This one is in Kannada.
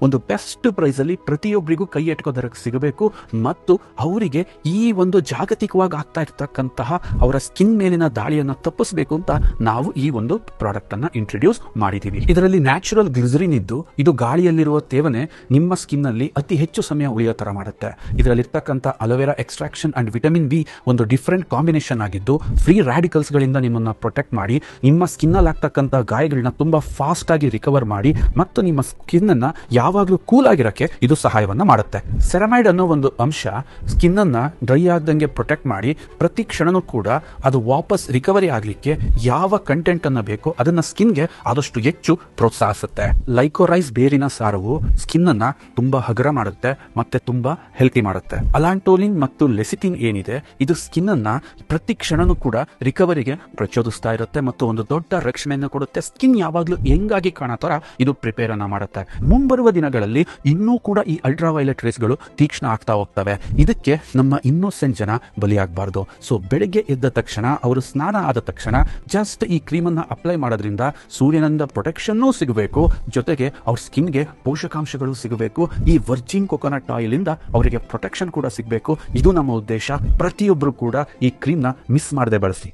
ಒಂದು ಬೆಸ್ಟ್ ಪ್ರೈಸಲ್ಲಿ ಪ್ರತಿಯೊಬ್ಬರಿಗೂ ಕೈ ಎಟ್ಕೋ ದರಕ್ಕೆ ಸಿಗಬೇಕು ಮತ್ತು ಅವರಿಗೆ ಈ ಒಂದು ಜಾಗತಿಕವಾಗಿ ಆಗ್ತಾ ಇರ್ತಕ್ಕಂತಹ ಅವರ ಸ್ಕಿನ್ ಮೇಲಿನ ದಾಳಿಯನ್ನು ತಪ್ಪಿಸಬೇಕು ಅಂತ ನಾವು ಈ ಒಂದು ಪ್ರಾಡಕ್ಟ್ ಅನ್ನ ಇಂಟ್ರೊಡ್ಯೂಸ್ ಮಾಡಿದ್ದೀವಿ. ಇದರಲ್ಲಿ ನ್ಯಾಚುರಲ್ ಗ್ಲಿಸರಿನ್ ಇದ್ದು ಇದು ಗಾಳಿಯಲ್ಲಿರುವ ತೇವನೆ ನಿಮ್ಮ ಸ್ಕಿನ್ ನಲ್ಲಿ ಅತಿ ಹೆಚ್ಚು ಸಮಯ ಉಳಿಯೋ ತರ ಮಾಡುತ್ತೆ. ಇದರಲ್ಲಿರ್ತಕ್ಕಂಥ aloe vera extraction and vitamin B ಒಂದು ಡಿಫರೆಂಟ್ ಕಾಂಬಿನೇಷನ್ ಆಗಿದ್ದು ಫ್ರೀ ರಾಡಿಕಲ್ಸ್ ಗಳಿಂದ ನಿಮ್ಮನ್ನ ಪ್ರೊಟೆಕ್ಟ್ ಮಾಡಿ ನಿಮ್ಮ ಸ್ಕಿನ್ ಅಲ್ಲಿ ಆಗ್ತಕ್ಕಂಥ ಗಾಯಗಳನ್ನ ತುಂಬಾ ಫಾಸ್ಟ್ ಆಗಿ ರಿಕವರ್ ಮಾಡಿ ಮತ್ತು ನಿಮ್ಮ ಸ್ಕಿನ್ ಅನ್ನ ಯಾವಾಗಲೂ ಕೂಲ್ ಆಗಿರಕ್ಕೆ ಇದು ಸಹಾಯವನ್ನ ಮಾಡುತ್ತೆ. ಸೆರಮೈಡ್ ಅನ್ನೋ ಒಂದು ಅಂಶ ಸ್ಕಿನ್ ಅನ್ನ ಡ್ರೈ ಆಗದಂಗೆ ಪ್ರೊಟೆಕ್ಟ್ ಮಾಡಿ ಪ್ರತಿ ಕ್ಷಣನೂ ಕೂಡ ಅದು ವಾಪಸ್ ರಿಕವರಿ ಆಗ್ಲಿಕ್ಕೆ ಯಾವ ಕಂಟೆಂಟ್ ಅನ್ನ ಬೇಕೋ ಅದನ್ನ ಸ್ಕಿನ್ಗೆ ಆದಷ್ಟು ಹೆಚ್ಚು ಪ್ರೋತ್ಸಾಹಿಸುತ್ತೆ. ಲೈಕೋರೈಸ್ ಬೇರಿನ ಸಾರವು ಸ್ಕಿನ್ ಅನ್ನ ತುಂಬಾ ಹಗುರ ಮಾಡುತ್ತೆ ಮತ್ತೆ ತುಂಬಾ ಹೆಲ್ತಿ ಮಾಡುತ್ತೆ. ಅಲಾಂಟೋಲಿನ್ ಮತ್ತು ಲೆಸಿಟಿನ್ ಏನಿದೆ ಇದು ಸ್ಕಿನ್ ಅನ್ನ ಪ್ರತಿ ಕ್ಷಣನೂ ಕೂಡ ರಿಕವರಿಗೆ ಪ್ರಚೋದಿಸ್ತಾ ಇರುತ್ತೆ ಮತ್ತು ಒಂದು ದೊಡ್ಡ ರಕ್ಷಣೆಯನ್ನು ಕೊಡುತ್ತೆ. ಸ್ಕಿನ್ ಯಾವಾಗಲೂ ಹೆಂಗಾಗಿ ಕಾಣೋತರ ಇದು ಪ್ರಿಪೇರ್ ಅನ್ನ ಮಾಡುತ್ತೆ. ಮುಂಬರುವ ದಿನಗಳಲ್ಲಿ ಇನ್ನೂ ಕೂಡ ಈ ಅಲ್ಟ್ರಾ ವೈಲೆಟ್ ರೇಸ್ಗಳು ತೀಕ್ಷ್ಣ ಆಗ್ತಾ ಹೋಗ್ತವೆ. ಇದಕ್ಕೆ ನಮ್ಮ ಇನ್ನೋಸೆಂಟ್ ಜನ ಬಲಿಯಾಗಬಾರ್ದು. ಸೊ ಬೆಳಗ್ಗೆ ಎದ್ದ ತಕ್ಷಣ ಅವರು ಸ್ನಾನ ಆದ ತಕ್ಷಣ ಜಸ್ಟ್ ಈ ಕ್ರೀಮ್ ಅನ್ನ ಅಪ್ಲೈ ಮಾಡೋದ್ರಿಂದ ಸೂರ್ಯನಿಂದ ಪ್ರೊಟೆಕ್ಷನ್ ಸಿಗಬೇಕು, ಜೊತೆಗೆ ಅವ್ರ ಸ್ಕಿನ್ಗೆ ಪೋಷಕಾಂಶಗಳು ಸಿಗಬೇಕು. ಈ ವರ್ಜಿನ್ ಕೊಕೊನಟ್ ಆಯಿಲ್ ಇಂದ ಅವರಿಗೆ ಪ್ರೊಟೆಕ್ಷನ್ ಕೂಡ ಸಿಗಬೇಕು. ಇದು ನಮ್ಮ ಉದ್ದೇಶ. ಪ್ರತಿಯೊಬ್ಬರು ಕೂಡ ಈ ಕ್ರೀಮ್ ನ ಮಿಸ್ ಮಾಡದೆ ಬಳಸಿ.